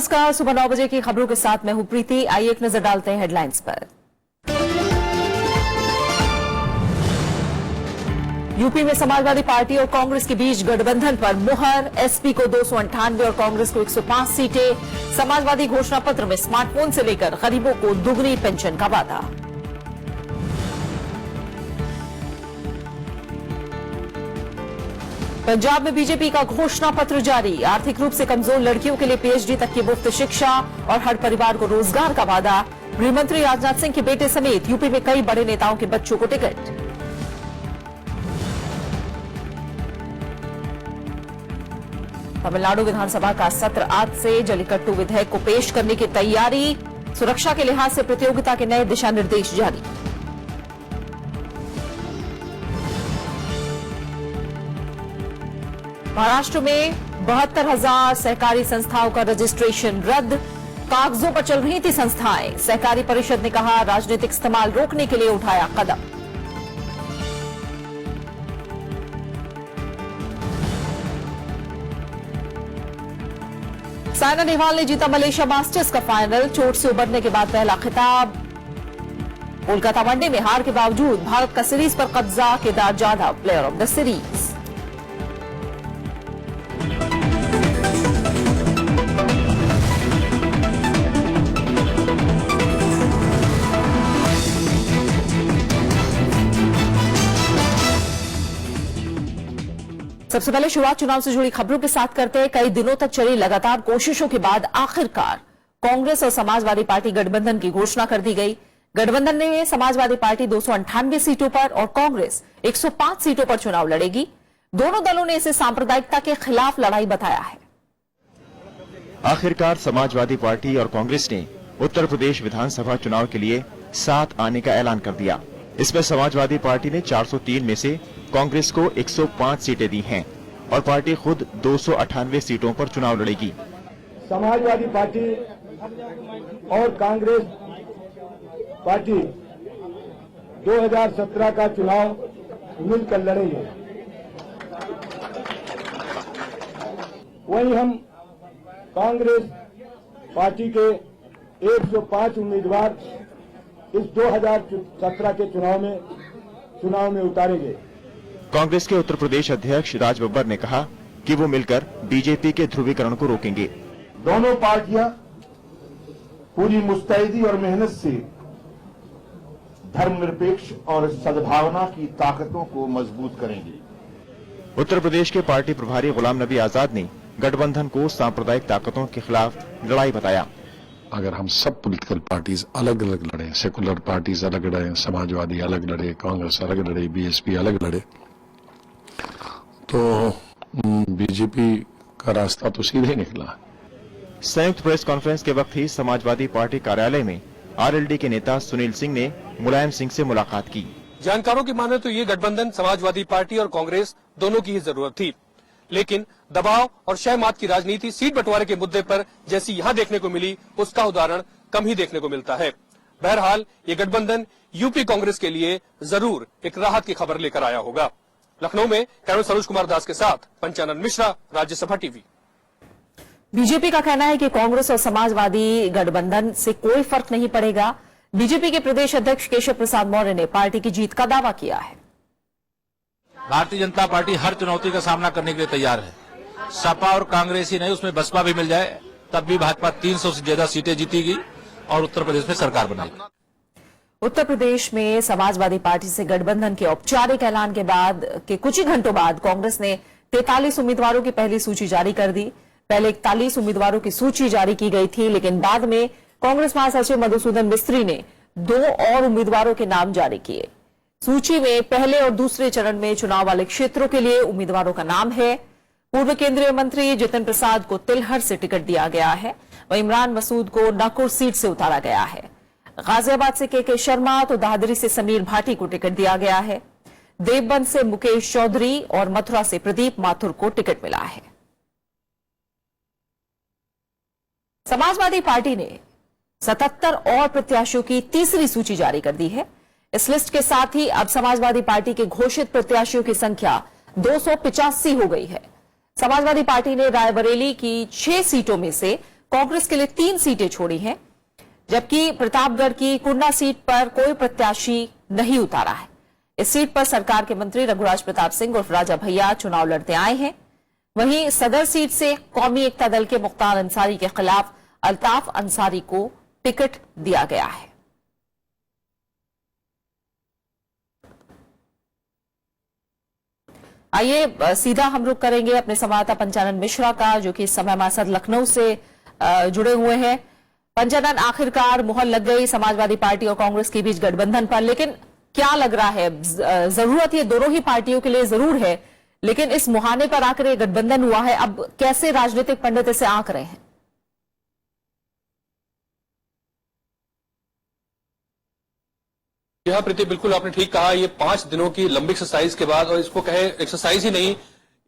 नमस्कार, सुबह 9 बजे की खबरों के साथ मैं हूं प्रीति। आइए एक नजर डालते हैं हेडलाइंस पर। यूपी में समाजवादी पार्टी और कांग्रेस के बीच गठबंधन पर मुहर। एसपी को 298 और कांग्रेस को 105 सीटें। समाजवादी घोषणा पत्र में स्मार्टफोन से लेकर गरीबों को दुगनी पेंशन का वादा। पंजाब में बीजेपी का घोषणा पत्र जारी। आर्थिक रूप से कमजोर लड़कियों के लिए पीएचडी तक की मुफ्त शिक्षा और हर परिवार को रोजगार का वादा। गृहमंत्री राजनाथ सिंह के बेटे समेत यूपी में कई बड़े नेताओं के बच्चों को टिकट। तमिलनाडु विधानसभा का सत्र आज से। जल्लीकट्टू विधेयक को पेश करने की तैयारी। सुरक्षा के लिहाज से प्रतियोगिता के नए दिशा निर्देश जारी। महाराष्ट्र में 72,000 सहकारी संस्थाओं का रजिस्ट्रेशन रद्द। कागजों पर चल रही थी संस्थाएं। सहकारी परिषद ने कहा राजनीतिक इस्तेमाल रोकने के लिए उठाया कदम। साइना नेहवाल ने जीता मलेशिया मास्टर्स का फाइनल। चोट से उबरने के बाद पहला खिताब। कोलकाता वनडे में हार के बावजूद भारत का सीरीज पर कब्जा। Kedar Jadhav player of the series. सबसे पहले शुरुआत चुनाव से जुड़ी खबरों के साथ करते हैं। कई दिनों तक चली लगातार कोशिशों के बाद आखिरकार कांग्रेस और समाजवादी पार्टी गठबंधन की घोषणा कर दी गई। गठबंधन ने समाजवादी पार्टी 298 सीटों पर और कांग्रेस 105 सीटों पर चुनाव लड़ेगी। दोनों दलों ने इसे सांप्रदायिकता के खिलाफ लड़ाई बताया है। आखिरकार समाजवादी पार्टी और कांग्रेस ने उत्तर प्रदेश विधानसभा चुनाव के लिए साथ आने का ऐलान कर दिया। इसमें समाजवादी पार्टी ने 403 में से कांग्रेस को 105 सीटें दी हैं और पार्टी खुद 298 सीटों पर चुनाव लड़ेगी। समाजवादी पार्टी और कांग्रेस पार्टी 2017 का चुनाव मिलकर लड़ेंगे। वहीं हम कांग्रेस पार्टी के 105 उम्मीदवार इस 2017 के चुनाव में उतारेंगे। कांग्रेस के उत्तर प्रदेश अध्यक्ष राज बब्बर ने कहा कि वो मिलकर बीजेपी के ध्रुवीकरण को रोकेंगे। दोनों पार्टियां पूरी मुस्तैदी और मेहनत से धर्मनिरपेक्ष और सद्भावना की ताकतों को मजबूत करेंगे। उत्तर प्रदेश के पार्टी प्रभारी गुलाम नबी आजाद ने गठबंधन को सांप्रदायिक ताकतों के खिलाफ लड़ाई बताया। अगर हम सब पॉलिटिकल पार्टीज अलग अलग लड़े, सेकुलर पार्टीज अलग लड़े, समाजवादी अलग लड़े, कांग्रेस अलग लड़े, बीएसपी अलग लड़े, तो बीजेपी का रास्ता तो सीधे निकला। संयुक्त प्रेस कॉन्फ्रेंस के वक्त ही समाजवादी पार्टी कार्यालय में आरएलडी के नेता सुनील सिंह ने मुलायम सिंह से मुलाकात की। जानकारों की माने तो ये गठबंधन समाजवादी पार्टी और कांग्रेस दोनों की ही जरूरत थी, लेकिन दबाव और शहमात की राजनीति सीट बंटवारे के मुद्दे पर जैसी यहाँ देखने को मिली, उसका उदाहरण कम ही देखने को मिलता है। बहरहाल ये गठबंधन यूपी कांग्रेस के लिए जरूर एक राहत की खबर लेकर आया होगा। लखनऊ में कैमरा सरोज कुमार दास के साथ पंचानन मिश्रा, राज्यसभा टीवी। बीजेपी का कहना है कि कांग्रेस और समाजवादी गठबंधन से कोई फर्क नहीं पड़ेगा। बीजेपी के प्रदेश अध्यक्ष केशव प्रसाद मौर्य ने पार्टी की जीत का दावा किया है। भारतीय जनता पार्टी हर चुनौती का सामना करने के लिए तैयार है। सपा और कांग्रेस ही नहीं, उसमें बसपा भी मिल जाए तब भी भाजपा 300 से ज्यादा सीटें जीतेगी और उत्तर प्रदेश में सरकार बनाएगी। उत्तर प्रदेश में समाजवादी पार्टी से गठबंधन के औपचारिक ऐलान के बाद के कुछ ही घंटों बाद कांग्रेस ने 43 उम्मीदवारों की पहली सूची जारी कर दी। पहले 41 उम्मीदवारों की सूची जारी की गई थी, लेकिन बाद में कांग्रेस महासचिव मधुसूदन मिस्त्री ने 2 और उम्मीदवारों के नाम जारी किए। सूची में पहले और दूसरे चरण में चुनाव वाले क्षेत्रों के लिए उम्मीदवारों का नाम है। पूर्व केंद्रीय मंत्री जितिन प्रसाद को तिलहर से टिकट दिया गया है। वहीं इमरान मसूद को नाकुर सीट से उतारा गया है। गाजियाबाद से के शर्मा तो दादरी से समीर भाटी को टिकट दिया गया है। देवबंद से मुकेश चौधरी और मथुरा से प्रदीप माथुर को टिकट मिला है। समाजवादी पार्टी ने 77 और प्रत्याशियों की तीसरी सूची जारी कर दी है। इस लिस्ट के साथ ही अब समाजवादी पार्टी के घोषित प्रत्याशियों की संख्या 285 हो गई है। समाजवादी पार्टी ने रायबरेली की 6 सीटों में से कांग्रेस के लिए 3 सीटें छोड़ी हैं, जबकि प्रतापगढ़ की कुंडा सीट पर कोई प्रत्याशी नहीं उतारा है। इस सीट पर सरकार के मंत्री रघुराज प्रताप सिंह उर्फ राजा भैया चुनाव लड़ते आए हैं। वहीं सदर सीट से कौमी एकता दल के मुख्तार अंसारी के खिलाफ अल्ताफ अंसारी को टिकट दिया गया है। आइए सीधा हम रुख करेंगे अपने संवाददाता पंचानन मिश्रा का, जो कि इस समय हमारे साथ लखनऊ से जुड़े हुए हैं। पंचानन, आखिरकार मुहर लग गई समाजवादी पार्टी और कांग्रेस के बीच गठबंधन पर, लेकिन क्या लग रहा है, जरूरत ये दोनों ही पार्टियों के लिए जरूर है, लेकिन इस मुहाने पर आकर ये गठबंधन हुआ है, अब कैसे राजनीतिक पंडित इसे आंक रहे हैं? यह प्रीति, बिल्कुल आपने ठीक कहा। ये 5 दिनों की लंबी एक्सरसाइज के बाद, और इसको कहे एक्सरसाइज ही नहीं,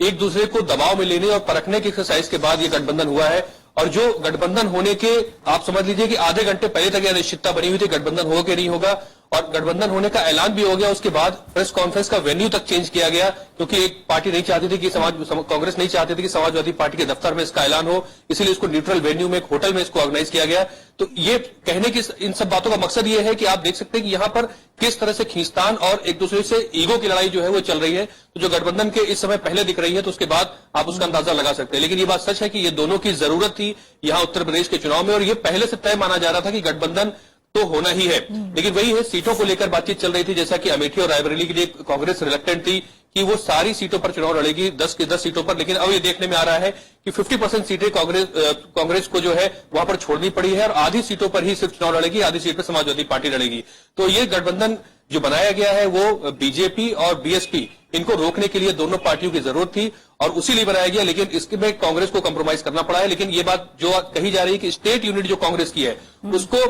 एक दूसरे को दबाव में लेने और परखने की एक्सरसाइज के बाद ये गठबंधन हुआ है। और जो गठबंधन होने के, आप समझ लीजिए कि आधे घंटे पहले तक यह अनिश्चितता बनी हुई थी गठबंधन होगा कि नहीं होगा, और गठबंधन होने का ऐलान भी हो गया। उसके बाद प्रेस कॉन्फ्रेंस का वेन्यू तक चेंज किया गया, क्योंकि एक पार्टी नहीं चाहती थी कि कांग्रेस नहीं चाहती थी कि समाजवादी पार्टी के दफ्तर में इसका ऐलान हो, इसलिए इसको न्यूट्रल वेन्यू में एक होटल में इसको ऑर्गेनाइज किया गया। तो ये कहने की इन सब बातों का मकसद ये है कि आप देख सकते हैं कि यहां पर किस तरह से खींचतान और एक दूसरे से ईगो की लड़ाई जो है वो चल रही है। तो जो गठबंधन के इस समय पहले दिख रही है, तो उसके बाद आप उसका अंदाजा लगा सकते हैं। लेकिन ये बात सच है कि ये दोनों की जरूरत थी यहां उत्तर प्रदेश के चुनाव में, और ये पहले से तय माना जा रहा था कि गठबंधन तो होना ही है। लेकिन वही है, सीटों को लेकर बातचीत चल रही थी, जैसा कि अमेठी और रायबरेली के लिए कांग्रेस रिलक्टेंट थी कि वो सारी सीटों पर चुनाव लड़ेगी, 10 की 10 सीटों पर। लेकिन अब ये देखने में आ रहा है कि 50% सीटें कांग्रेस को जो है वहां पर छोड़नी पड़ी है, और आधी सीटों पर ही सिर्फ चुनाव लड़ेगी, आधी सीट पर समाजवादी पार्टी लड़ेगी। तो ये गठबंधन जो बनाया गया है वो बीजेपी और बीएसपी, इनको रोकने के लिए दोनों पार्टियों की जरूरत थी और उसी लिए बनाया गया। लेकिन इसमें कांग्रेस को कंप्रोमाइज करना पड़ा है। लेकिन ये बात जो कही जा रही है कि स्टेट यूनिट जो कांग्रेस की है, उसको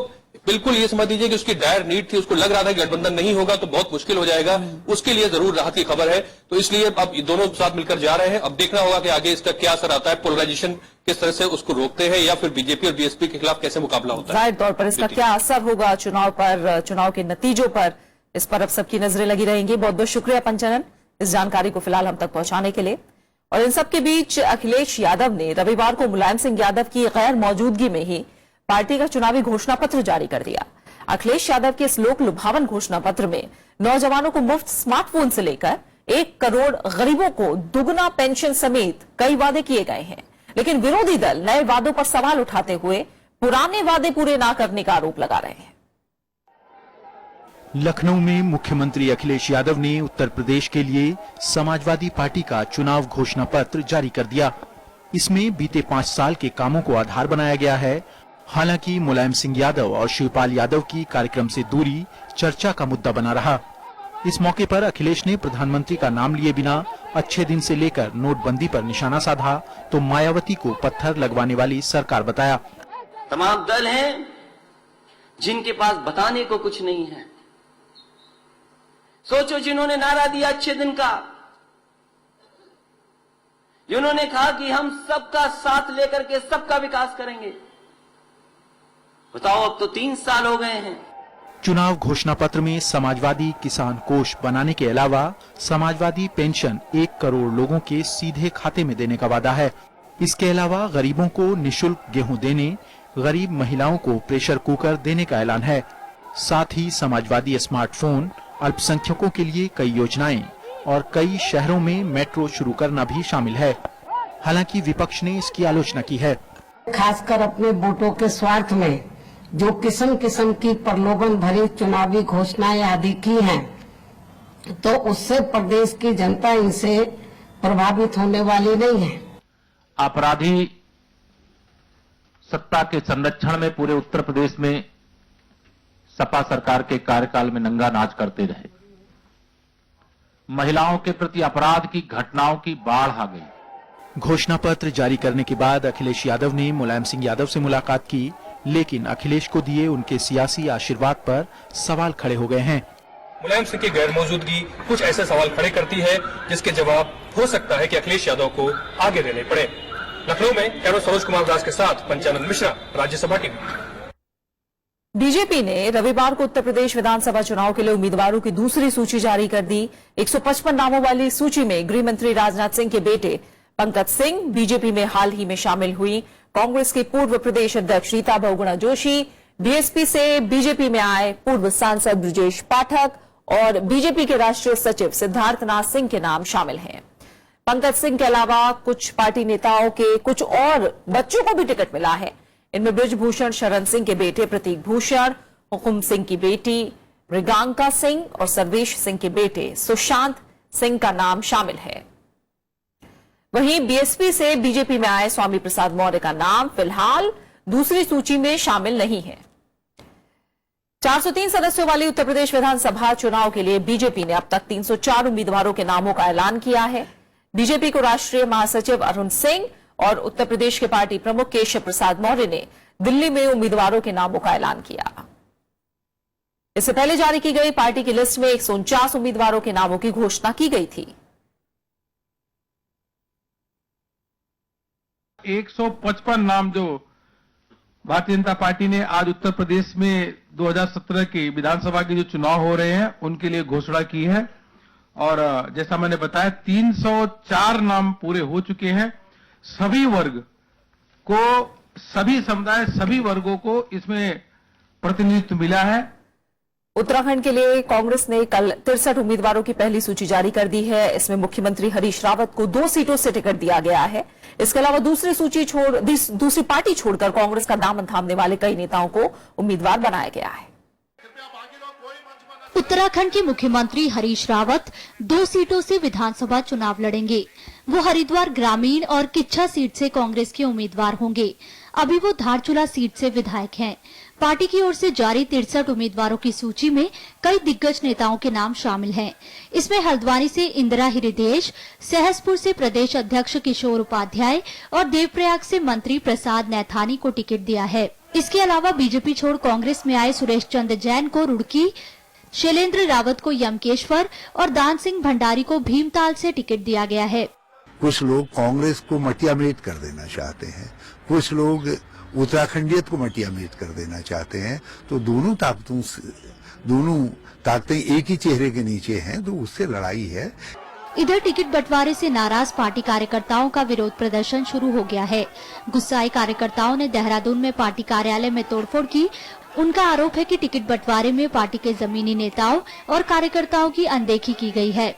बिल्कुल ये समझ लीजिए कि उसकी डायर नीड थी, उसको लग रहा था कि गठबंधन नहीं होगा तो बहुत मुश्किल हो जाएगा, उसके लिए जरूर राहत की खबर है। तो इसलिए अब दोनों साथ मिलकर जा रहे हैं। अब देखना होगा कि आगे इसका क्या असर आता है, पोलराइजेशन किस तरह से उसको रोकते हैं, या फिर बीजेपी और बीएसपी के खिलाफ कैसे मुकाबला होता है। जाहिर तौर पर इसका क्या असर होगा चुनाव पर, चुनाव के नतीजों पर, इस पर अब सबकी नजरें लगी रहेंगी। बहुत बहुत शुक्रिया पंचानन इस जानकारी को फिलहाल हम तक पहुंचाने के लिए। और इन सबके बीच अखिलेश यादव ने रविवार को मुलायम सिंह यादव की गैर मौजूदगी में ही पार्टी का चुनावी घोषणा पत्र जारी कर दिया। अखिलेश यादव के इस लोक लुभावन घोषणा पत्र में नौजवानों को मुफ्त स्मार्टफोन से लेकर 1 करोड़ गरीबों को दुगना पेंशन समेत कई वादे किए गए हैं। लेकिन विरोधी दल नए वादों पर सवाल उठाते हुए पुराने वादे पूरे न करने का आरोप लगा रहे हैं। लखनऊ में मुख्यमंत्री अखिलेश यादव ने उत्तर प्रदेश के लिए समाजवादी पार्टी का चुनाव घोषणा पत्र जारी कर दिया। इसमें बीते 5 साल के कामों को आधार बनाया गया है। हालांकि मुलायम सिंह यादव और शिवपाल यादव की कार्यक्रम से दूरी चर्चा का मुद्दा बना रहा। इस मौके पर अखिलेश ने प्रधानमंत्री का नाम लिए बिना अच्छे दिन से लेकर नोटबंदी पर निशाना साधा, तो मायावती को पत्थर लगवाने वाली सरकार बताया। तमाम दल हैं जिनके पास बताने को कुछ नहीं है। सोचो, जिन्होंने नारा दिया अच्छे दिन का, जिन्होंने कहा कि हम सबका साथ लेकर के सबका विकास करेंगे, बताओ अब तो 3 साल हो गए हैं। चुनाव घोषणा पत्र में समाजवादी किसान कोष बनाने के अलावा समाजवादी पेंशन 1 करोड़ लोगों के सीधे खाते में देने का वादा है। इसके अलावा गरीबों को निःशुल्क गेहूं देने, गरीब महिलाओं को प्रेशर कुकर देने का ऐलान है। साथ ही समाजवादी स्मार्टफोन, अल्पसंख्यकों के लिए कई योजनाएं और कई शहरों में मेट्रो शुरू करना भी शामिल है। हालांकि विपक्ष ने इसकी आलोचना की है। खासकर अपने वोटों के स्वार्थ में जो किस्म किस्म की प्रलोभन भरी चुनावी घोषणाएं आदि की हैं, तो उससे प्रदेश की जनता इनसे प्रभावित होने वाली नहीं है। अपराधी सत्ता के संरक्षण में पूरे उत्तर प्रदेश में सपा सरकार के कार्यकाल में नंगा नाच करते रहे। महिलाओं के प्रति अपराध की घटनाओं की बाढ़ आ गई। घोषणा पत्र जारी करने के बाद अखिलेश यादव ने मुलायम सिंह यादव से मुलाकात की, लेकिन अखिलेश को दिए उनके सियासी आशीर्वाद पर सवाल खड़े हो गए हैं। मुलायम सिंह की गैर मौजूदगी कुछ ऐसे सवाल खड़े करती है जिसके जवाब हो सकता है कि अखिलेश यादव को आगे देने पड़े। लखनऊ में कैमरा सरोज कुमार दास के साथ पंचानन मिश्रा, राज्यसभा टीवी। बीजेपी ने रविवार को उत्तर प्रदेश विधानसभा चुनाव के लिए उम्मीदवारों की दूसरी सूची जारी कर दी। 155 नामों वाली सूची में गृह मंत्री राजनाथ सिंह के बेटे पंकज सिंह बीजेपी में हाल ही में शामिल हुई कांग्रेस के पूर्व प्रदेश अध्यक्ष रीता बहुगुणा जोशी, बीएसपी से बीजेपी में आए पूर्व सांसद ब्रजेश पाठक और बीजेपी के राष्ट्रीय सचिव सिद्धार्थनाथ सिंह के नाम शामिल हैं। पंकज सिंह के अलावा कुछ पार्टी नेताओं के कुछ और बच्चों को भी टिकट मिला है। इनमें बृजभूषण शरण सिंह के बेटे प्रतीक भूषण, हुकुम सिंह की बेटी मृगांका सिंह और सर्वेश सिंह के बेटे सुशांत सिंह का नाम शामिल है। वहीं बीएसपी से बीजेपी में आए स्वामी प्रसाद मौर्य का नाम फिलहाल दूसरी सूची में शामिल नहीं है। 403 सदस्यों वाली उत्तर प्रदेश विधानसभा चुनाव के लिए बीजेपी ने अब तक 304 उम्मीदवारों के नामों का ऐलान किया है। बीजेपी को राष्ट्रीय महासचिव अरुण सिंह और उत्तर प्रदेश के पार्टी प्रमुख केशव प्रसाद मौर्य ने दिल्ली में उम्मीदवारों के नामों का ऐलान किया। इससे पहले जारी की गई पार्टी की लिस्ट में 149 उम्मीदवारों के नामों की घोषणा की गई थी। 155 नाम जो भारतीय जनता पार्टी ने आज उत्तर प्रदेश में 2017 की विधानसभा के जो चुनाव हो रहे हैं उनके लिए घोषणा की है। और जैसा मैंने बताया 304 नाम पूरे हो चुके हैं। सभी वर्ग को, सभी समुदाय, सभी वर्गों को इसमें प्रतिनिधित्व मिला है। उत्तराखंड के लिए कांग्रेस ने कल 63 उम्मीदवारों की पहली सूची जारी कर दी है। इसमें मुख्यमंत्री हरीश रावत को 2 सीटों से टिकट दिया गया है। इसके अलावा दूसरी पार्टी छोड़कर कांग्रेस का दामन थामने वाले कई नेताओं को उम्मीदवार बनाया गया है। उत्तराखंड के मुख्यमंत्री हरीश रावत 2 सीटों से विधानसभा चुनाव लड़ेंगे। वो हरिद्वार ग्रामीण और किच्छा सीट से कांग्रेस के उम्मीदवार होंगे। अभी वो धारचूला सीट से विधायक हैं। पार्टी की ओर से जारी 63 उम्मीदवारों की सूची में कई दिग्गज नेताओं के नाम शामिल हैं। इसमें हल्द्वानी से इंदिरा हृदयेश, सहसपुर से प्रदेश अध्यक्ष किशोर उपाध्याय और देवप्रयाग से मंत्री प्रसाद नैथानी को टिकट दिया है। इसके अलावा बीजेपी छोड़ कांग्रेस में आए सुरेश चंद्र जैन को रुड़की, शैलेंद्र रावत को यमकेश्वर और दान सिंह भंडारी को भीमताल से टिकट दिया गया है। कुछ लोग कांग्रेस को मटियामेट कर देना चाहते हैं, कुछ लोग उत्तराखंडियत को मटियामेट कर देना चाहते हैं। तो दोनों ताकतें एक ही चेहरे के नीचे हैं, तो उससे लड़ाई है। इधर टिकट बंटवारे से नाराज पार्टी कार्यकर्ताओं का विरोध प्रदर्शन शुरू हो गया है। गुस्साए कार्यकर्ताओं ने देहरादून में पार्टी कार्यालय में तोड़फोड़ की। उनका आरोप है कि टिकट बंटवारे में पार्टी के जमीनी नेताओं और कार्यकर्ताओं की अनदेखी की गई है।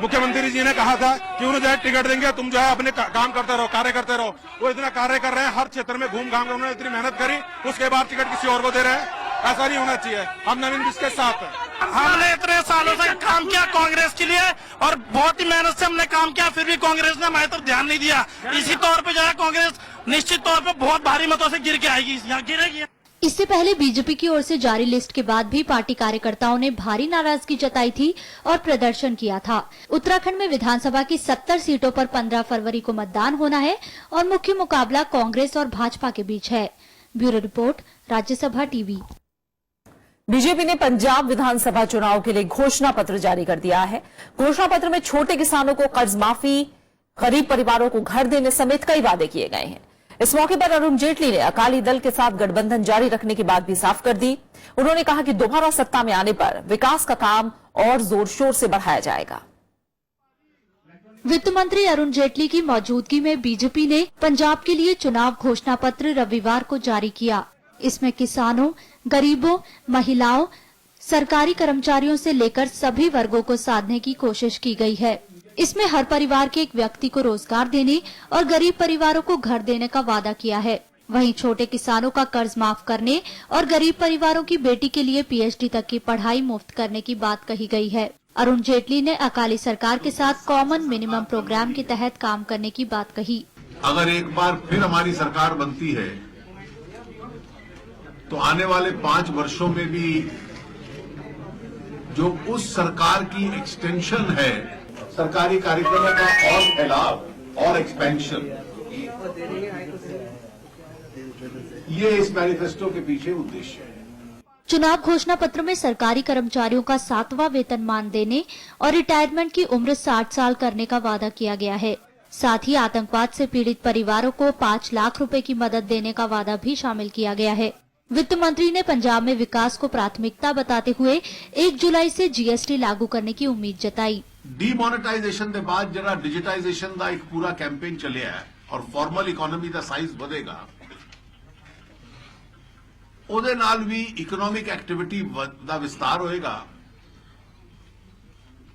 मुख्यमंत्री जी ने कहा था कि उन्हें जो है टिकट देंगे, तुम जो है अपने काम करते रहो, कार्य करते रहो। वो इतना कार्य कर रहे हैं, हर क्षेत्र में घूम घाम कर उन्होंने इतनी मेहनत करी, उसके बाद टिकट किसी और को दे रहे हैं। ऐसा नहीं होना चाहिए। हम नवीन बिस्क के साथ हैं। हमने इतने सालों से काम किया कांग्रेस के लिए और बहुत ही मेहनत से हमने काम किया, फिर भी कांग्रेस ने हमारी तरफ ध्यान नहीं दिया। इसी तौर पे जो है कांग्रेस निश्चित तौर पे बहुत भारी मतों से गिर के आएगी, यहाँ गिरेगी। इससे पहले बीजेपी की ओर से जारी लिस्ट के बाद भी पार्टी कार्यकर्ताओं ने भारी नाराजगी जताई थी और प्रदर्शन किया था। उत्तराखंड में विधानसभा की 70 सीटों पर 15 फरवरी को मतदान होना है और मुख्य मुकाबला कांग्रेस और भाजपा के बीच है। Bureau report, Rajya Sabha TV. BJP ने पंजाब विधानसभा चुनाव के लिए घोषणा पत्र जारी कर दिया है। घोषणा पत्र में छोटे किसानों को कर्ज माफी, गरीब परिवारों को घर देने समेत कई वादे किए गए हैं। इस मौके पर अरुण जेटली ने अकाली दल के साथ गठबंधन जारी रखने की बात भी साफ कर दी। उन्होंने कहा कि दोबारा सत्ता में आने पर विकास का काम और जोर शोर से बढ़ाया जाएगा। वित्त मंत्री अरुण जेटली की मौजूदगी में बीजेपी ने पंजाब के लिए चुनाव घोषणा पत्र रविवार को जारी किया। इसमें किसानों, गरीबों, महिलाओं, सरकारी कर्मचारियों से लेकर सभी वर्गों को साधने की कोशिश की गई है। इसमें हर परिवार के एक व्यक्ति को रोजगार देने और गरीब परिवारों को घर देने का वादा किया है। वहीं छोटे किसानों का कर्ज माफ करने और गरीब परिवारों की बेटी के लिए पीएचडी तक की पढ़ाई मुफ्त करने की बात कही गई है। अरुण जेटली ने अकाली सरकार के साथ कॉमन मिनिमम प्रोग्राम के तहत काम करने की बात कही। अगर एक बार फिर हमारी सरकार बनती है तो आने वाले 5 वर्षों में भी जो उस सरकार की एक्सटेंशन है, सरकारी कार्यक्रमों का और फैलाव और एक्सपेंशन, ये इस मैनिफेस्टो के पीछे उद्देश्य है। चुनाव घोषणा पत्र में सरकारी कर्मचारियों का 7वां वेतनमान देने और रिटायरमेंट की उम्र 60 साल करने का वादा किया गया है। साथ ही आतंकवाद से पीड़ित परिवारों को 5 लाख रुपए की मदद देने का वादा भी शामिल किया गया है। वित्त मंत्री ने पंजाब में विकास को प्राथमिकता बताते हुए 1 जुलाई से जीएसटी लागू करने की उम्मीद जताई। ਡੀਮੋਨੇਟਾਈਜੇਸ਼ਨ ਦੇ ਬਾਅਦ ਜਿਹੜਾ ਡਿਜੀਟਾਈਜੇਸ਼ਨ ਦਾ ਇੱਕ ਪੂਰਾ ਕੈਂਪੇਨ ਚੱਲਿਆ ਹੈ ਔਰ ਫਾਰਮਲ ਇਕਨੋਮੀ ਦਾ ਸਾਈਜ਼ ਵਧੇਗਾ, ਉਹਦੇ ਨਾਲ ਵੀ ਇਕਨੋਮਿਕ ਐਕਟੀਵਿਟੀ ਦਾ ਵਿਸਤਾਰ ਹੋਏਗਾ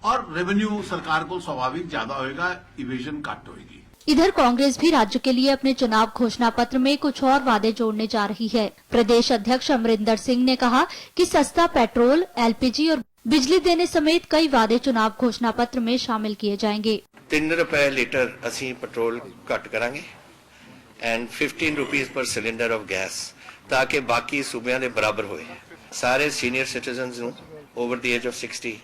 और रेवेन्यू सरकार को स्वाभाविक ज्यादा होएगा, इवेजन घट होएगी। इधर कांग्रेस भी राज्य के लिए अपने चुनाव घोषणा पत्र में कुछ और वादे जोड़ने जा रही है। प्रदेश अध्यक्ष अमरिंदर सिंह ने कहा कि सस्ता पेट्रोल, एलपीजी और बिजली देने समेत कई वादे चुनाव घोषणा पत्र में शामिल किए जाएंगे। 3 रुपए लीटर असी पेट्रोल घट करांगे एंड 15 रुपीज पर सिलेंडर ऑफ गैस, ताकि बाकी सूबे के बराबर होए। सारे सीनियर सिटीजन नूं ओवर द एज ऑफ 60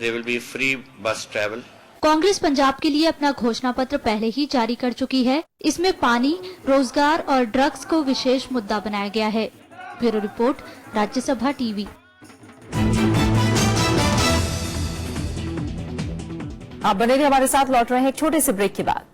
दे will be free bus travel. Congress Punjab के लिए अपना घोषणा पत्र पहले ही जारी कर चुकी है। इसमें पानी, रोजगार और ड्रग्स को विशेष मुद्दा बनाया गया है। Bureau report, Rajya Sabha TV. आप बने रहिए हमारे साथ, लौट रहे हैं एक छोटे से ब्रेक के बाद।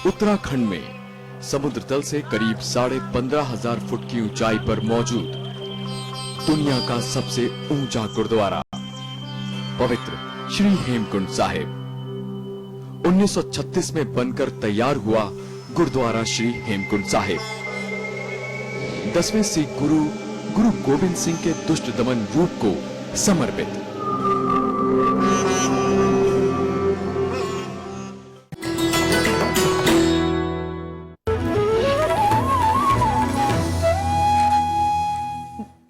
उत्तराखंड में समुद्र तल से करीब 15,500 फुट की ऊंचाई पर मौजूद दुनिया का सबसे ऊंचा गुरुद्वारा पवित्र श्री हेमकुंड साहिब 1936 में बनकर तैयार हुआ गुरुद्वारा श्री हेमकुंड साहिब 10वें सिख गुरु गोबिंद सिंह के दुष्ट दमन रूप को समर्पित।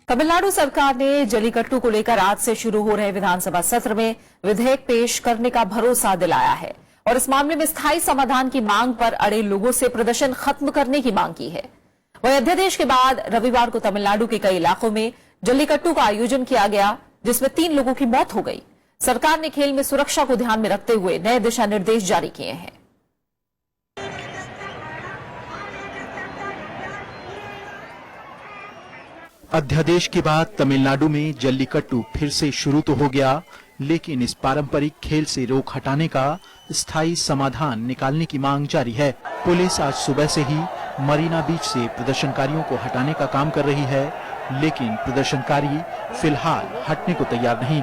तमिलनाडु सरकार ने जल्लीकट्टू को लेकर आज से शुरू हो रहे विधानसभा सत्र में विधेयक पेश करने का भरोसा दिलाया है और इस मामले में स्थायी समाधान की मांग पर अड़े लोगों से प्रदर्शन खत्म करने की मांग की है। वहीं अध्यादेश के बाद रविवार को तमिलनाडु के कई इलाकों में जल्लीकट्टू का आयोजन किया गया, जिसमें 3 लोगों की मौत हो गई। सरकार ने खेल में सुरक्षा को ध्यान में रखते हुए नए दिशा निर्देश जारी किए हैं। अध्यादेश के बाद तमिलनाडु में जल्लीकट्टू फिर से शुरू तो हो गया, लेकिन इस पारंपरिक खेल से रोक हटाने का स्थायी समाधान निकालने की मांग जारी है। पुलिस आज सुबह से ही मरीना बीच से प्रदर्शनकारियों को हटाने का काम कर रही है, लेकिन प्रदर्शनकारी फिलहाल हटने को तैयार नहीं।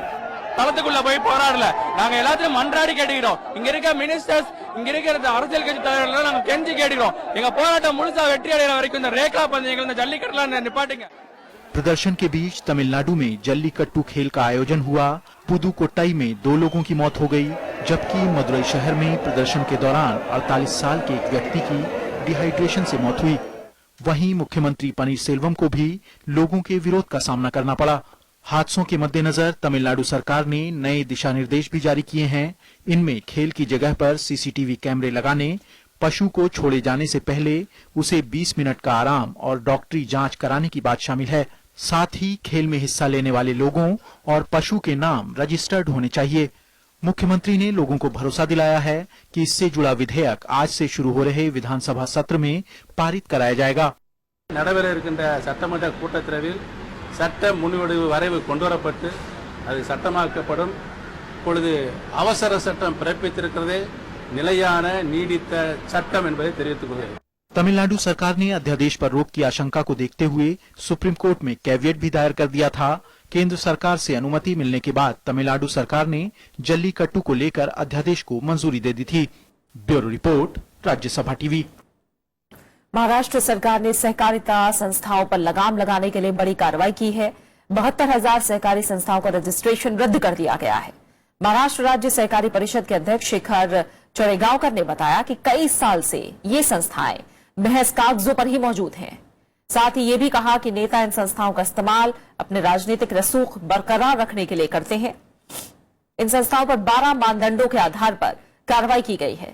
தளத்துக்குள்ள போய் போராடல, நாங்க எல்லாத்தையும் மன்றாடி கேட்டுக்கிறோம்। இங்க இருக்க மினிஸ்டர்ஸ், இங்க இருக்கிற அரசியல் கட்சி தலைவர்கள் நாங்க கெஞ்சி கேட்டுக்கிறோம்। எங்க போராட்டம் முழுசா வெற்றி அடைகிற வரைக்கும் இந்த ரேக்லா பந்தயங்கள், இந்த ஜல்லிக்கட்டுலாம் நிப்பாட்டுங்க। प्रदर्शन के बीच तमिलनाडु में जल्लीकट्टू खेल का आयोजन हुआ। पुदुकोट्टाई में 2 लोगों की मौत हो गई, जबकि मदुरई शहर में प्रदर्शन के दौरान 48 साल के एक व्यक्ति की डिहाइड्रेशन से मौत हुई। वहीं मुख्यमंत्री पनीरसेल्वम को भी लोगों के विरोध का सामना करना पड़ा। हादसों के मद्देनजर तमिलनाडु सरकार ने नए दिशा निर्देश भी जारी किए हैं। इनमें खेल की जगह पर सीसीटीवी कैमरे लगाने, पशु को छोड़े जाने से पहले उसे 20 मिनट का आराम और डॉक्टरी जांच कराने की बात शामिल है। साथ ही खेल में हिस्सा लेने वाले लोगों और पशु के नाम रजिस्टर्ड होने चाहिए। मुख्यमंत्री ने लोगों को भरोसा दिलाया है कि इससे जुड़ा विधेयक आज से शुरू हो रहे विधानसभा सत्र में पारित कराया जाएगा। நடைபெற இருக்கின்ற சட்டமன்ற கூட்டத்தொடரில் சட்ட முன்வடிவு வரைவு கொண்டுவரப்பட்டு அது சட்டமாக்கப்படும். இப்பொழுது அவசர சட்டம் பிறப்பித்திருக்கிறதே நிலையான நீடித்த சட்டம் என்பதை தெரிவித்துக் கொள்கிறேன்। तमिलनाडु सरकार ने अध्यादेश पर रोक की आशंका को देखते हुए सुप्रीम कोर्ट में कैविएट भी दायर कर दिया था। केंद्र सरकार से अनुमति मिलने के बाद तमिलनाडु सरकार ने जल्लीकट्टू को लेकर अध्यादेश को मंजूरी दे दी थी। Bureau report, Rajya Sabha TV. Maharashtra सरकार ने सहकारिता संस्थाओं पर लगाम लगाने के लिए बड़ी कार्रवाई की है। 72,000 सहकारी संस्थाओं का रजिस्ट्रेशन रद्द कर दिया गया है। महाराष्ट्र राज्य सहकारी परिषद के अध्यक्ष शेखर चरेगांवकर ने बताया कि कई साल से ये संस्थाएं महज कागजों पर ही मौजूद हैं। साथ ही ये भी कहा कि नेता इन संस्थाओं का इस्तेमाल अपने राजनीतिक रसूख बरकरार रखने के लिए करते हैं। इन संस्थाओं पर 12 मानदंडों के आधार पर कार्रवाई की गई है।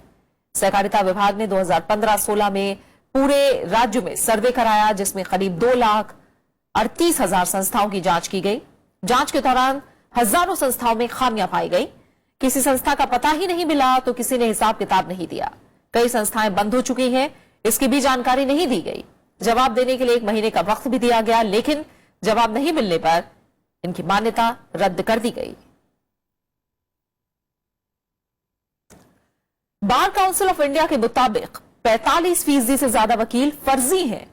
सहकारिता विभाग ने 2015-16 में पूरे राज्य में सर्वे कराया, जिसमें करीब 2,38,000 संस्थाओं की जांच की गई। जांच के दौरान हजारों संस्थाओं में खामियां पाई गई। किसी संस्था का पता ही नहीं मिला तो किसी ने हिसाब किताब नहीं दिया। कई संस्थाएं बंद हो चुकी हैं, इसकी भी जानकारी नहीं दी गई। जवाब देने के लिए 1 महीने का वक्त भी दिया गया, लेकिन जवाब नहीं मिलने पर इनकी मान्यता रद्द कर दी गई। बार काउंसिल ऑफ इंडिया के मुताबिक 45% से ज्यादा वकील फर्जी हैं।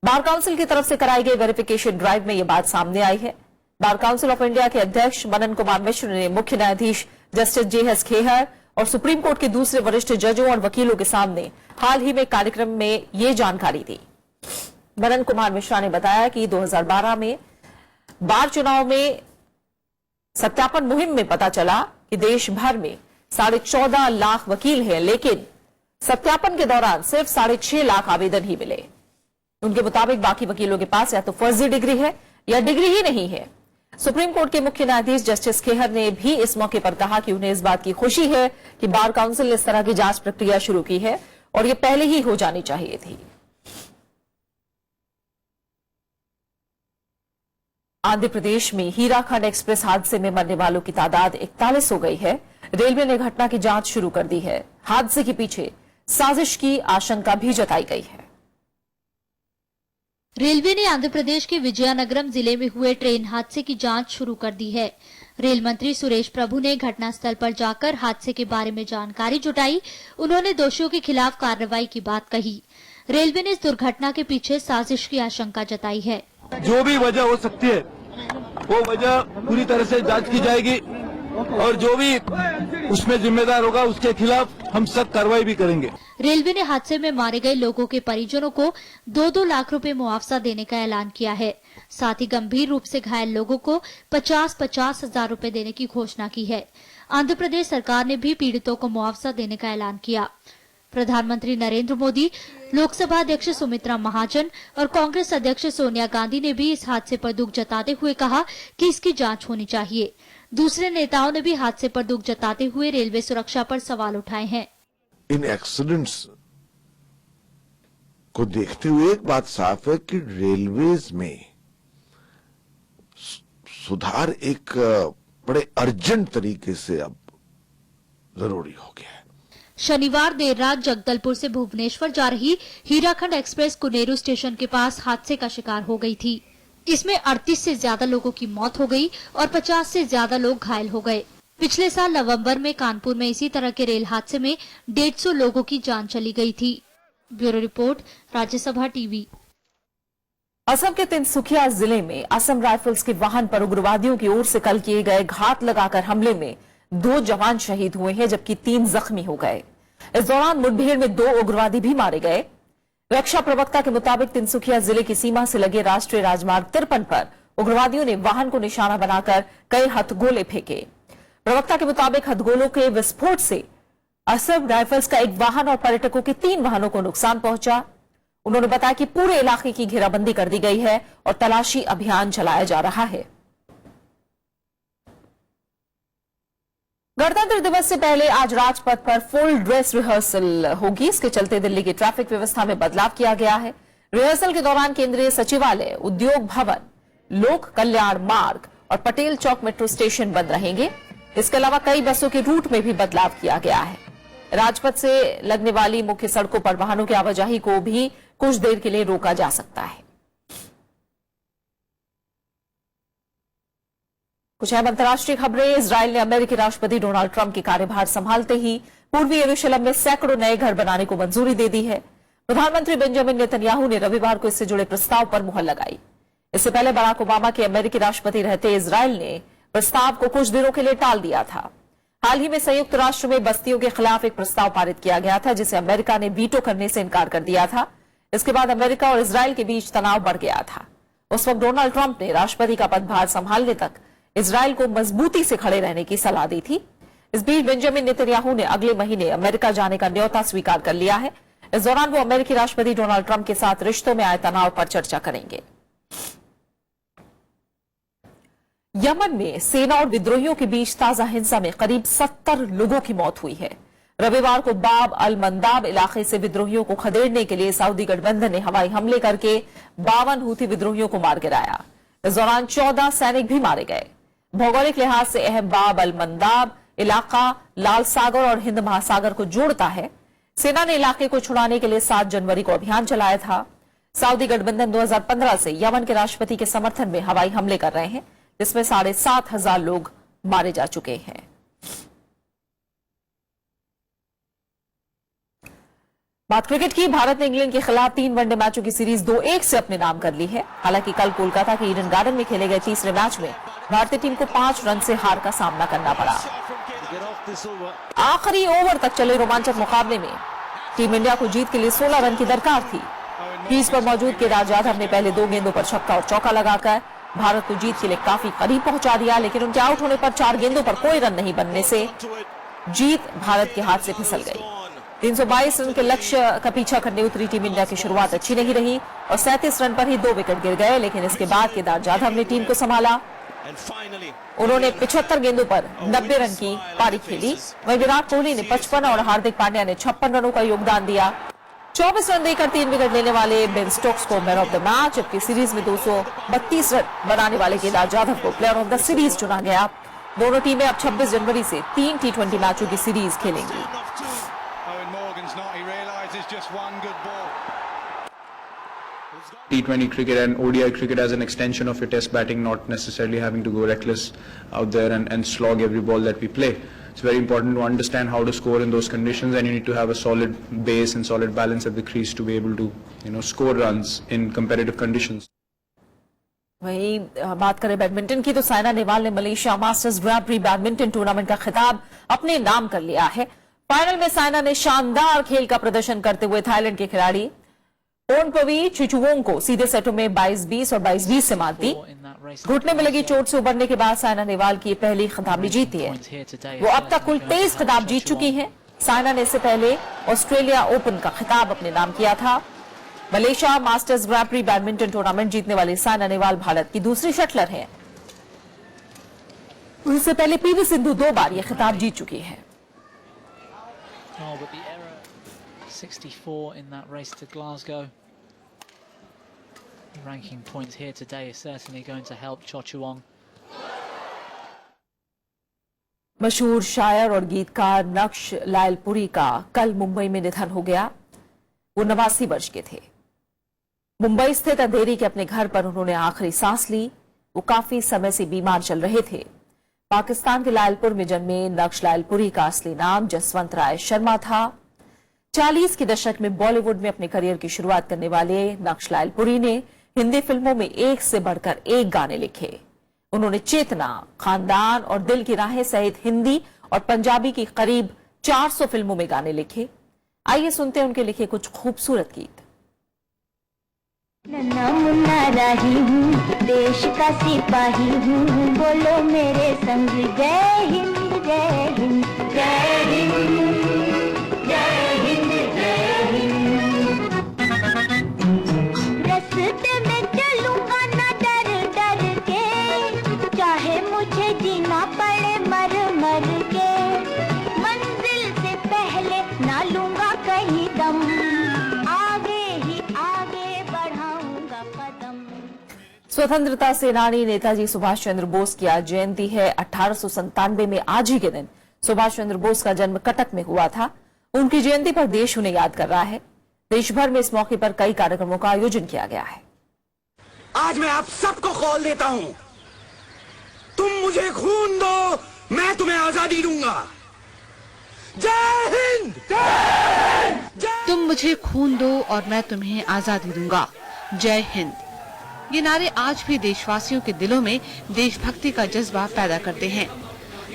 बार काउंसिल की तरफ से कराई गई वेरिफिकेशन ड्राइव में यह बात सामने आई है। बार काउंसिल ऑफ इंडिया के अध्यक्ष मनन कुमार मिश्र ने मुख्य न्यायाधीश जस्टिस JS खेहर और सुप्रीम कोर्ट के दूसरे वरिष्ठ जजों और वकीलों के सामने हाल ही में कार्यक्रम में ये जानकारी दी। मनन कुमार मिश्रा ने बताया कि 2012 में बार चुनाव में सत्यापन मुहिम में पता चला कि देश भर में 14.5 लाख वकील हैं, लेकिन सत्यापन के दौरान सिर्फ 6.5 लाख आवेदन ही मिले। उनके मुताबिक बाकी वकीलों के पास या तो फर्जी डिग्री है या डिग्री ही नहीं है। सुप्रीम कोर्ट के मुख्य न्यायाधीश जस्टिस खेहर ने भी इस मौके पर कहा कि उन्हें इस बात की खुशी है कि बार काउंसिल ने इस तरह की जांच प्रक्रिया शुरू की है और यह पहले ही हो जानी चाहिए थी। आंध्र प्रदेश में हीराखंड एक्सप्रेस हादसे में मरने वालों की तादाद 41 हो गई है। रेलवे ने घटना की जांच शुरू कर दी है। हादसे के पीछे साजिश की आशंका भी जताई गई है। रेलवे ने आंध्र प्रदेश के विजयनगरम जिले में हुए ट्रेन हादसे की जांच शुरू कर दी है। रेल मंत्री सुरेश प्रभु ने घटनास्थल पर जाकर हादसे के बारे में जानकारी जुटाई। उन्होंने दोषियों के खिलाफ कार्रवाई की बात कही। रेलवे ने इस दुर्घटना के पीछे साजिश की आशंका जताई है। जो भी वजह हो सकती है वो वजह पूरी तरह से जांच की जाएगी और जो भी उसमें जिम्मेदार होगा उसके खिलाफ हम सख्त कार्रवाई भी करेंगे। रेलवे ने हादसे में मारे गए लोगों के परिजनों को 2-2 लाख रुपए मुआवजा देने का ऐलान किया है। साथ ही गंभीर रूप से घायल लोगों को 50-50 हजार रुपए देने की घोषणा की है। आंध्र प्रदेश सरकार ने भी पीड़ितों को मुआवजा देने का ऐलान किया। प्रधानमंत्री नरेंद्र मोदी, लोकसभा अध्यक्ष सुमित्रा महाजन और कांग्रेस अध्यक्ष सोनिया गांधी ने भी इस हादसे पर दुख जताते हुए कहा कि इसकी जांच होनी चाहिए। दूसरे नेताओं ने भी हादसे पर दुख जताते हुए रेलवे सुरक्षा पर सवाल उठाए हैं। इन एक्सीडेंट्स को देखते हुए एक बात साफ है कि रेलवेज में सुधार एक बड़े अर्जेंट तरीके से अब जरूरी हो गया है। शनिवार देर रात जगदलपुर से भुवनेश्वर जा रही हीराखंड एक्सप्रेस कुनेरू स्टेशन के पास हादसे का शिकार हो गई थी। इसमें 38 से ज्यादा लोगों की मौत हो गई और 50 से ज्यादा लोग घायल हो गए। पिछले साल नवंबर में कानपुर में इसी तरह के रेल हादसे में 150 लोगों की जान चली गई थी। Bureau report, Rajya Sabha TV. Assam के तिनसुकिया जिले में असम राइफल्स के वाहन पर उग्रवादियों की ओर से कल किए गए घात लगाकर हमले में 2 जवान शहीद हुए हैं, जबकि 3 जख्मी हो गए। इस दौरान मुठभेड़ में 2 उग्रवादी भी मारे गए। रक्षा प्रवक्ता के मुताबिक तिनसुकिया जिले की सीमा से लगे राष्ट्रीय राजमार्ग 53 पर उग्रवादियों ने वाहन को निशाना बनाकर कई हथगोले फेंके। प्रवक्ता के मुताबिक हथगोलों के विस्फोट से असम राइफल्स का एक वाहन और पर्यटकों के 3 वाहनों को नुकसान पहुंचा। उन्होंने बताया कि पूरे इलाके की घेराबंदी कर दी गई है और तलाशी अभियान चलाया जा रहा है। गणतंत्र दिवस से पहले आज राजपथ पर फुल ड्रेस रिहर्सल होगी। इसके चलते दिल्ली की ट्रैफिक व्यवस्था में बदलाव किया गया है। रिहर्सल के दौरान केंद्रीय सचिवालय, उद्योग भवन, लोक कल्याण मार्ग और पटेल चौक मेट्रो स्टेशन बंद रहेंगे। इसके अलावा कई बसों के रूट में भी बदलाव किया गया है। राजपथ से लगने वाली मुख्य सड़कों पर वाहनों की आवाजाही को भी कुछ देर के लिए रोका जा सकता है। कुछ अहम अंतर्राष्ट्रीय खबरें। इजरायल ने अमेरिकी राष्ट्रपति डोनाल्ड ट्रंप के कार्यभार संभालते ही पूर्वी यरूशलेम में सैकड़ों नए घर बनाने को मंजूरी दे दी है। प्रधानमंत्री बेंजामिन नेतन्याहू ने रविवार को इससे जुड़े प्रस्ताव पर मुहर लगाई। इससे पहले बराक ओबामा के अमेरिकी राष्ट्रपति रहते इजरायल ने प्रस्ताव को कुछ दिनों के लिए टाल दिया था। हाल ही में संयुक्त राष्ट्र में बस्तियों के खिलाफ एक प्रस्ताव पारित किया गया था, जिसे अमेरिका ने वीटो करने से इनकार कर दिया था। इसके बाद अमेरिका और इजरायल के बीच तनाव बढ़ गया था। उस वक्त डोनाल्ड ट्रंप ने राष्ट्रपति का पदभार संभालने तक इजरायल को मजबूती से खड़े रहने की सलाह दी थी। इस बीच बेंजामिन नेतन्याहू ने अगले महीने अमेरिका जाने का न्योता स्वीकार कर लिया है। इस दौरान वो अमेरिकी राष्ट्रपति डोनाल्ड ट्रंप के साथ रिश्तों में आए तनाव पर चर्चा करेंगे। यमन में सेना और विद्रोहियों के बीच ताजा हिंसा में करीब 70 लोगों की मौत हुई है। रविवार को बाब अल मंदाब इलाके से विद्रोहियों को खदेड़ने के लिए सऊदी गठबंधन ने हवाई हमले करके 52 हूथी विद्रोहियों को मार गिराया। इस दौरान 14 सैनिक भी मारे गए। भौगोलिक लिहाज से अहम बाब अल मंदाब इलाका लाल सागर और हिंद महासागर को जोड़ता है। सेना ने इलाके को छुड़ाने के लिए 7 जनवरी को अभियान चलाया था। सऊदी गठबंधन 2015 से यमन के राष्ट्रपति के समर्थन में हवाई हमले कर रहे हैं, जिसमें 7,500 लोग मारे जा चुके हैं। बात क्रिकेट की। भारत ने इंग्लैंड के खिलाफ 3 वनडे मैचों की सीरीज 2-1 से अपने नाम कर ली है। हालांकि कल कोलकाता के ईडन गार्डन में खेले गए तीसरे मैच में भारतीय टीम को 5 रन से हार का सामना करना पड़ा। आखिरी ओवर तक चले रोमांचक मुकाबले में टीम इंडिया को जीत के लिए 16 रन की दरकार थी। क्रीज पर मौजूद केदार जाधव ने पहले 2 गेंदों पर छक्का और चौका लगाकर भारत को जीत के लिए काफी करीब पहुंचा दिया, लेकिन उनके आउट होने पर 4 गेंदों पर कोई रन नहीं बनने से जीत भारत के हाथ से फिसल गई। 322 रन के लक्ष्य का पीछा करने उतरी टीम इंडिया की शुरुआत अच्छी नहीं रही और 37 रन पर ही 2 विकेट गिर गए, लेकिन इसके बाद केदार जाधव ने टीम को संभाला। उन्होंने 75 गेंदों पर 90 रन की पारी खेली। वहीं विराट कोहली ने 55 और हार्दिक पांड्या ने 56 रनों का योगदान दिया। 24 रन देकर 3 विकेट लेने वाले बेन स्टोक्स को मैन ऑफ द मैच, जबकि सीरीज में 232 रन बनाने वाले केदार जाधव को प्लेयर ऑफ द सीरीज चुना गया। दोनों टीमें अब 26 जनवरी से 3 T20 मैचों की series खेलेंगी। T20 cricket and ODI cricket as an extension of your test batting, not necessarily having to go reckless out there and slog every ball that we play. It's very important to understand how to score in those conditions, and you need to have a solid base and solid balance at the crease to be able to, score runs in competitive conditions. वहीं बात करें badminton की तो साइना नेहवाल ने Malaysia masters grand pre badminton tournament का खिताब अपने नाम कर लिया है। फाइनल में साइना ने शानदार खेल का प्रदर्शन करते हुए थाईलैंड के खिलाड़ी पोर्नपवी चिचुवोंग को सीधे सेटों में 22-20 और 22-20 से मात दी। घुटने में लगी चोट से उबरने के बाद साइना नेहवाल की पहली खिताबी जीत है। वो अब तक कुल 23 खिताब जीत चुकी हैं। साइना ने इससे पहले ऑस्ट्रेलिया ओपन का खिताब अपने नाम किया था। Malaysia masters grand pre badminton tournament जीतने वाली साइना नेहवाल भारत की दूसरी शटलर है। इससे पहले पीवी सिंधु 2 बार यह खिताब जीत चुकी है। 64 in that race to Glasgow. The ranking points here today is certainly going to help Chochuong. मशहूर शायर और गीतकार नक्श लायलपुरी का कल मुंबई में निधन हो गया। वो 89 वर्ष के थे। मुंबई स्थित अंधेरी के अपने घर पर उन्होंने आखिरी सांस ली। वो काफी समय से बीमार चल रहे थे। पाकिस्तान के लायलपुर में जन्मे नक्श लायलपुरी का असली नाम जसवंत राय शर्मा था। 40 के दशक में बॉलीवुड में अपने करियर की शुरुआत करने वाले नक्श लायलपुरी ने हिंदी फिल्मों में एक से बढ़कर एक गाने लिखे। उन्होंने चेतना, खानदान और दिल की राहें सहित हिंदी और पंजाबी की करीब 400 फिल्मों में गाने लिखे। आइए सुनते हैं उनके लिखे कुछ खूबसूरत गीत। नन्ना मुन्ना राही हूँ, देश का सिपाही हूँ, बोलो मेरे संग जय हिंद जय हिंद जय हिंद जय हिंद जय हिंद। रास्ते में चलूंगा ना डर डर के, चाहे मुझे जीना पड़े मर मर के, मंजिल से पहले ना लूंगा कहीं दम, आगे ही आगे बढ़ाऊंगा कदम। स्वतंत्रता सेनानी नेताजी सुभाष चंद्र बोस की आज जयंती है। 1897 में आज ही के दिन सुभाष चंद्र बोस का जन्म कटक में हुआ था। उनकी जयंती पर देश उन्हें याद कर रहा है। देश भर में इस मौके पर कई कार्यक्रमों का आयोजन किया गया है। आज मैं आप सबको कॉल देता हूं, तुम मुझे खून दो, मैं तुम्हें आजादी दूंगा। जय हिंद, जय हिंद। तुम मुझे खून दो और मैं तुम्हें आजादी दूंगा। जय हिंद। ये नारे आज भी देशवासियों के दिलों में देशभक्ति का जज्बा पैदा करते हैं।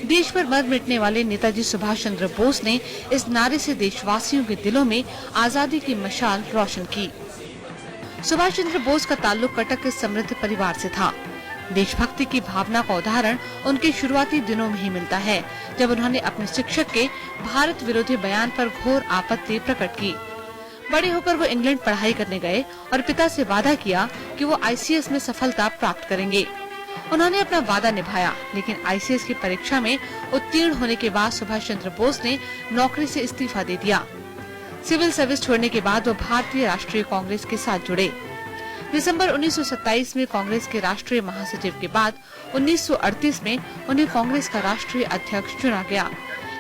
देश पर मर मिटने वाले नेताजी सुभाष चंद्र बोस ने इस नारे से देशवासियों के दिलों में आजादी की मशाल रोशन की। सुभाष चंद्र बोस का ताल्लुक कटक के समृद्ध परिवार से था। देशभक्ति की भावना का उदाहरण उनके शुरुआती दिनों में ही मिलता है, जब उन्होंने अपने शिक्षक के भारत विरोधी बयान पर घोर आपत्ति प्रकट की। बड़े होकर वो इंग्लैंड पढ़ाई करने गए और पिता से वादा किया कि वो ICS में सफलता प्राप्त करेंगे। उन्होंने अपना वादा निभाया, लेकिन ICS की परीक्षा में उत्तीर्ण होने के बाद सुभाष चंद्र बोस ने नौकरी से इस्तीफा दे दिया। सिविल सर्विस छोड़ने के बाद वो भारतीय राष्ट्रीय कांग्रेस के साथ जुड़े। दिसंबर 1927 में कांग्रेस के राष्ट्रीय महासचिव के बाद 1938 में उन्हें कांग्रेस का राष्ट्रीय अध्यक्ष चुना गया।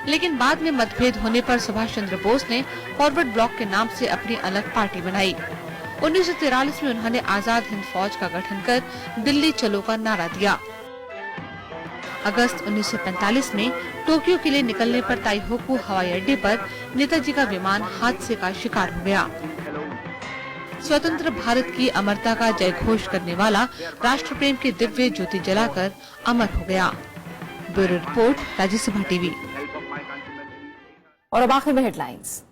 लेकिन बाद में मतभेद होने पर सुभाष चंद्र बोस ने फॉरवर्ड ब्लॉक के नाम से अपनी अलग पार्टी बनाई। 1943 में उन्होंने आजाद हिंद फौज का गठन कर दिल्ली चलो का नारा दिया। अगस्त 1945 में टोक्यो के लिए निकलने पर ताइहोकू हवाई अड्डे पर नेताजी का विमान हादसे का शिकार हो गया। स्वतंत्र भारत की अमरता का जय घोष करने वाला राष्ट्र प्रेम की दिव्य ज्योति जलाकर अमर हो गया। Bureau report, Rajya Sabha TV. और अब आखिर में हेडलाइंस।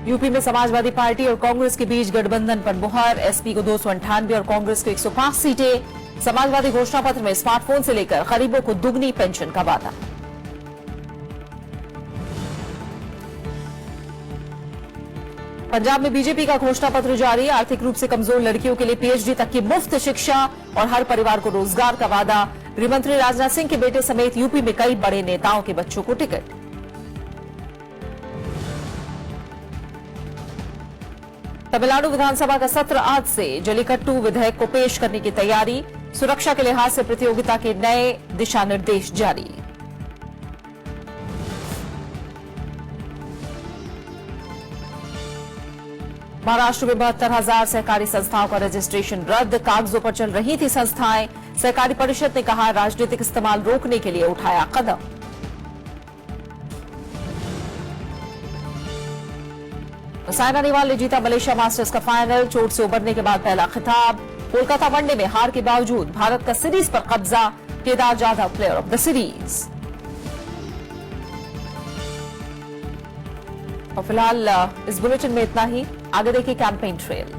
यूपी में समाजवादी पार्टी और कांग्रेस के बीच गठबंधन पर मुहर। एसपी को 298 और कांग्रेस को 105 सीटें। समाजवादी घोषणा पत्र में स्मार्टफोन से लेकर गरीबों को दुगनी पेंशन का वादा। पंजाब में बीजेपी का घोषणा पत्र जारी। आर्थिक रूप से कमजोर लड़कियों के लिए पीएचडी तक की मुफ्त शिक्षा और हर परिवार को रोजगार का वादा। गृहमंत्री राजनाथ सिंह के बेटे समेत यूपी में कई बड़े नेताओं के बच्चों को टिकट। तमिलनाडु विधानसभा का सत्र आज से। जलीकट्टू विधेयक को पेश करने की तैयारी। सुरक्षा के लिहाज से प्रतियोगिता के नए दिशा निर्देश जारी। महाराष्ट्र में 72,000 सहकारी संस्थाओं का रजिस्ट्रेशन रद्द। कागजों पर चल रही थी संस्थाएं। सहकारी परिषद ने कहा राजनीतिक इस्तेमाल रोकने के लिए उठाया कदम। साइना नेहवाल ने जीता मलेशिया मास्टर्स का फाइनल। चोट से उबरने के बाद पहला खिताब। कोलकाता वनडे में हार के बावजूद भारत का सीरीज पर कब्जा। Kedar Jadhav player of the series. और फिलहाल इस बुलेटिन में इतना ही। आगे देखिए कैंपेन ट्रेल।